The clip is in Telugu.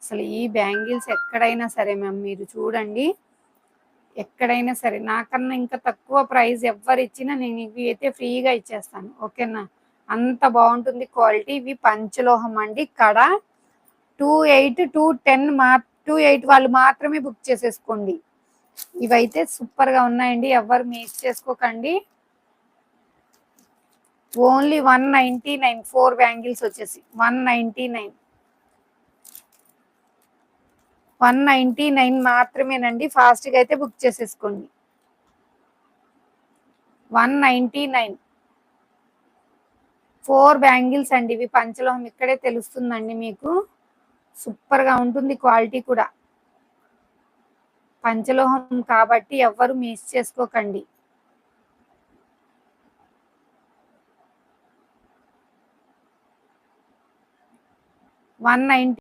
అసలు ఈ బ్యాంగిల్స్ ఎక్కడైనా సరే మ్యామ్ మీరు చూడండి, ఎక్కడైనా సరే నాకన్నా ఇంకా తక్కువ ప్రైస్ ఎవ్వరిచ్చినా నేను ఇవి అయితే ఫ్రీగా ఇచ్చేస్తాను. ఓకేనా? అంత బాగుంటుంది క్వాలిటీ. ఇవి పంచలోహం అండి. కడ 28, 210 28 వాళ్ళు మాత్రమే బుక్ చేసేసుకోండి. ఇవైతే సూపర్ గా ఉన్నాయండి, ఎవరు మిస్ చేసుకోకండి. ఓన్లీ 199 4 బ్యాంగిల్స్ వచ్చేసి 199 199 మాత్రమేనండి. ఫాస్ట్ గా అయితే బుక్ చేసేసుకోండి. 199 4 బ్యాంగిల్స్ అండి. ఇవి పంచలోహం, ఇక్కడే తెలుస్తుందండి మీకు. సూపర్ గా ఉంటుంది క్వాలిటీ కూడా. పంచలోహం కాబట్టి ఎవ్వరు మిస్ చేసుకోకండి. 190